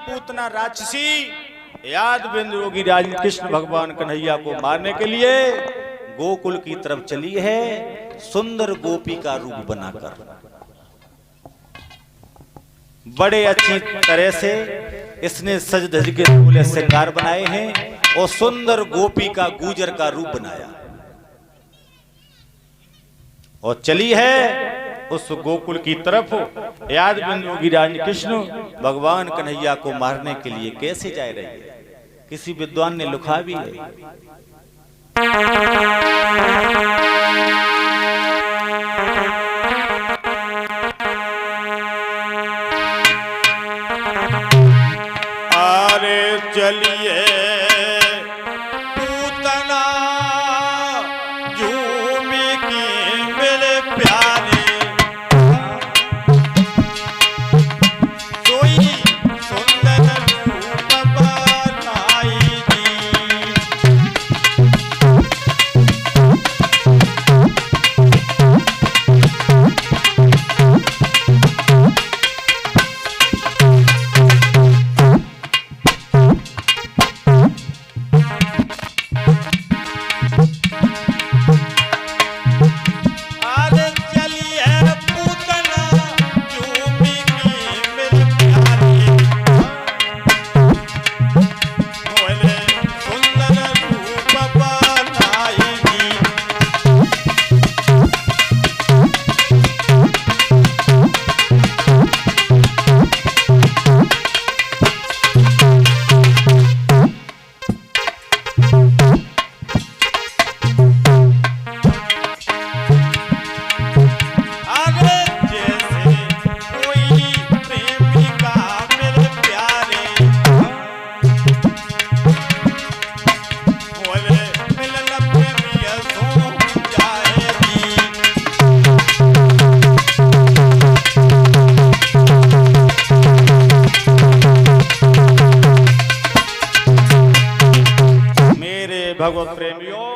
पूतना राक्षसी यादवेंद्र योगीराज कृष्ण भगवान कन्हैया को मारने के लिए गोकुल की तरफ चली है, सुंदर गोपी का रूप बनाकर। बड़े अच्छी तरह से इसने सज धज के फूले श्रृंगार बनाए हैं और सुंदर गोपी का गुजर का रूप बनाया और चली है उस गोकुल की तरफ। यादवेंद्र योगीराज कृष्ण भगवान कन्हैया को मारने के लिए कैसे जा रहे हैं, किसी विद्वान ने लिखा भी है। अरे चलिए पूतना झूमी की मेरे प्यारे भगवत प्रेमियों,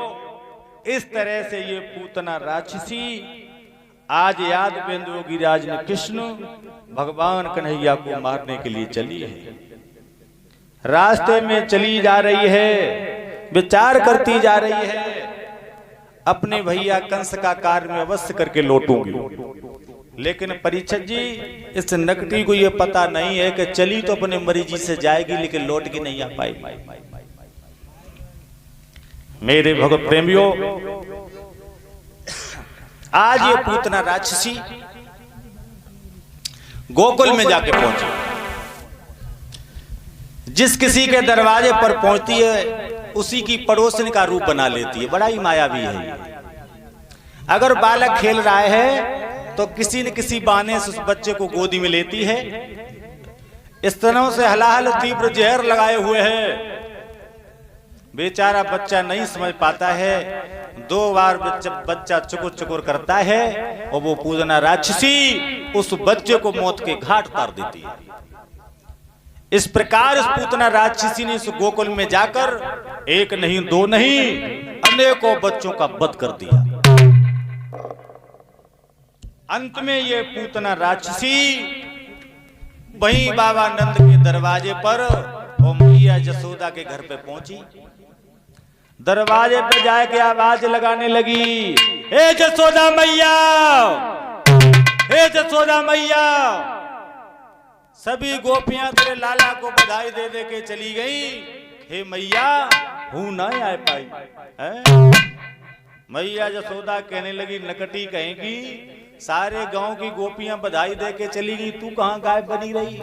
इस तरह से ये पूतना राक्षसी आज यादवेंद्र योगीराज कृष्ण भगवान कन्हैया को मारने के लिए चली है। रास्ते में चली जा रही है, विचार करती जा रही है, अपने भैया कंस का कार्य में अवश्य करके लौटूंगी। लेकिन परीक्षित जी, इस नकटी को ये पता नहीं है कि चली तो अपने मरीजी से जाएगी लेकिन लौट के नहीं आ पाएगी। मेरे भगवत प्रेमियों, आज ये पूतना राक्षसी गोकुल में जाके पहुंची। जिस किसी के दरवाजे पर पहुंचती है उसी की पड़ोसन का रूप बना लेती है। बड़ा ही मायावी है। अगर बालक खेल रहा है तो किसी न किसी बहाने से उस बच्चे को गोदी में लेती है। इस तरह से हलाहल तीव्र जहर लगाए हुए है। बेचारा बच्चा नहीं समझ पाता है। 2 बार बच्चा चुकुर चुकुर करता है और वो पूतना राक्षसी उस बच्चे को मौत के घाट उतार देती है। इस प्रकार इस पूतना राक्षसी ने इस गोकुल में जाकर 1 नहीं 2 नहीं अनेकों बच्चों का वध कर दिया। अंत में ये पूतना राक्षसी वहीं बाबा नंद के दरवाजे पर वो मैया यशोदा के घर पे पहुंची। दरवाजे पे जाके आवाज लगाने लगी, हे यशोदा मैया, हे यशोदा मैया। सभी गोपियां तेरे लाला को बधाई दे दे के चली गई। हे मैया, हूं ना आ पाई है। मैया यशोदा कहने लगी, नकटी कहेगी, सारे गांव की गोपियां बधाई दे के चली गई, तू कहां गायब बनी रही।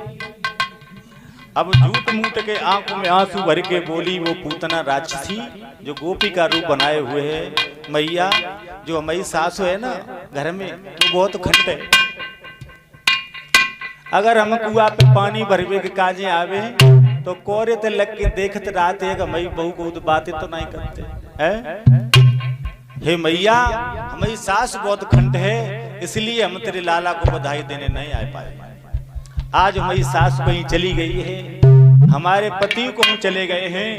अब झूठ मूठ के आंखों में आंसू भर के बोली वो पूतना राक्षसी जो गोपी का रूप बनाए हुए है, मैया जो हमारी सासु है ना घर में, तो बहुत खट है। अगर हम कुआ पे पानी भरवे के काजे आवे तो कोरे ते लग के देखते रहते है कि मई बहू को बातें तो नहीं करते है। हे मैया, हमारी सास बहुत खंड है, इसलिए हम तेरे लाला को बधाई देने नहीं आ पाए। आज हमारी सास कहीं चली गई है, हमारे पति को हम चले गए हैं।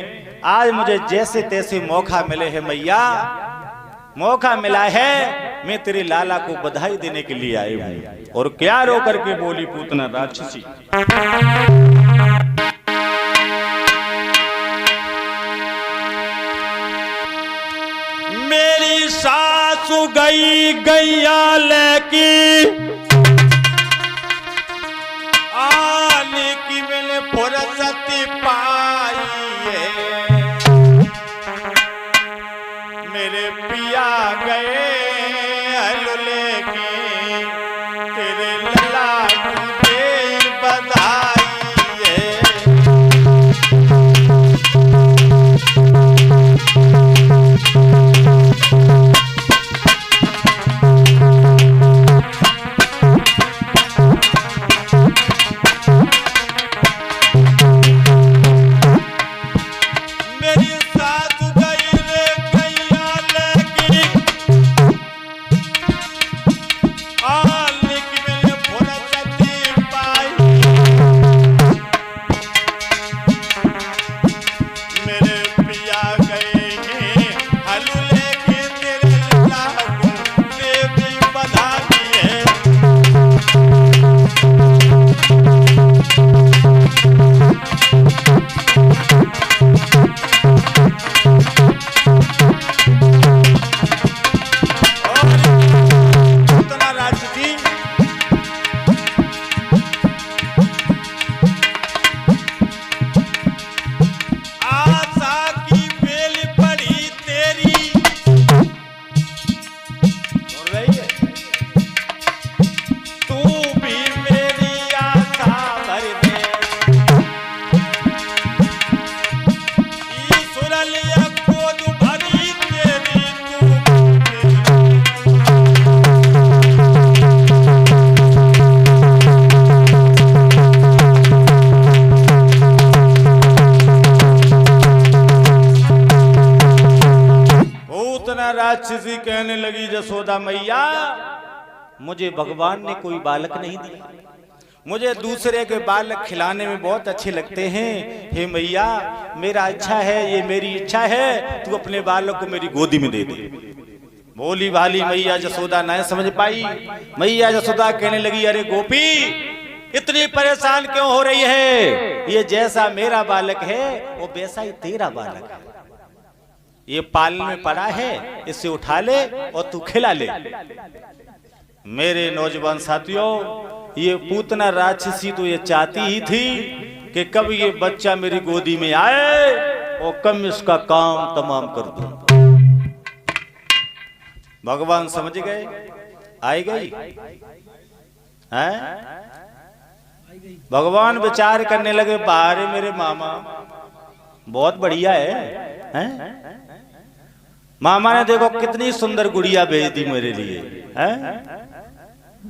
आज मुझे जैसे तैसे मौका मिले है मैया, मौका मिला है, मैं तेरे लाला को बधाई देने के लिए आई हूँ। और क्या रो करके बोली पूतना राक्षसी, मेरी सासु गई गैया लेकी, आने की मैंने फुर्सत पाई है। मेरे पिया गए हलुले की, तेरे लला तुझे बधाई है। राक्षसी कहने लगी, यशोदा मैया, मुझे भगवान ने कोई बालक नहीं दिया, मुझे दूसरे के बालक खिलाने में बहुत अच्छे लगते हैं। हे मैया, मेरा इच्छा है, ये मेरी इच्छा है, तू अपने बालक को मेरी गोदी में दे दे। भोली भाली मैया यशोदा नहीं समझ पाई। मैया यशोदा कहने लगी, अरे गोपी, इतनी परेशान क्यों हो रही है? ये जैसा मेरा बालक है वो वैसा ही तेरा बालक है। ये पालन में पड़ा है, इसे उठा ले और तू खिला ले। मेरे नौजवान साथियों, ये पूतना राक्षसी तो ये चाहती ही थी कि कब ये बच्चा मेरी गोदी में आए और कब इसका काम तमाम कर दूं। भगवान समझ गए, आई गई है। भगवान विचार करने लगे, बाहर मेरे मामा बहुत बढ़िया है? मामा ने देखो कितनी सुंदर गुड़िया भेज दी मेरे लिए है।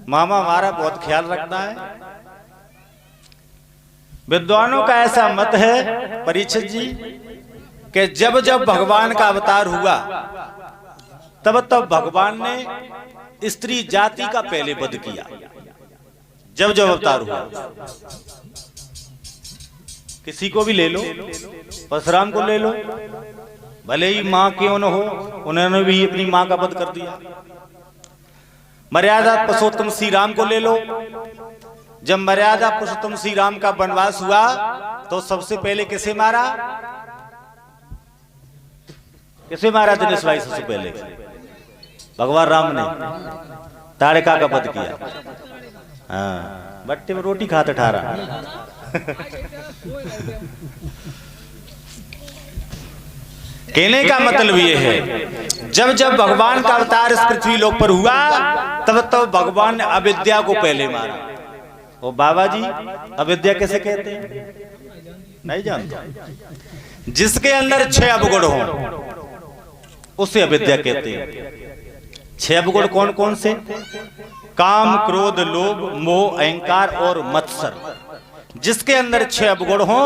मामा हमारा बहुत ख्याल रखता है। विद्वानों का ऐसा मत है परीक्षित जी कि जब जब भगवान का अवतार हुआ तब तब भगवान ने स्त्री जाति का पहले वध किया। जब जब अवतार हुआ, किसी को भी ले लो, परशुराम को ले लो, भले ही मां क्यों न हो, उन्होंने भी अपनी मां का वध कर दिया। मर्यादा पुरुषोत्तम श्री राम को ले लो, जब मर्यादा पुरुषोत्तम श्री राम का वनवास हुआ तो सबसे पहले किसे मारा? किसे मारा दिनेश भाई? सबसे पहले भगवान राम ने ताड़का का वध किया। हाँ, बट्टे में रोटी खाते ठहरा। कहने का मतलब ये है, जब जब भगवान का अवतार इस पृथ्वी लोक पर हुआ तब तब भगवान ने अविद्या को पहले मारा। ओ बाबा जी, अविद्या कैसे कहते हैं? नहीं जानते। जिसके अंदर 6 अवगुण हो उसे अविद्या कहते हैं। 6 अवगुण कौन कौन से? काम, क्रोध, लोभ, मोह, अहंकार और मत्सर। जिसके अंदर 6 अवगुण हो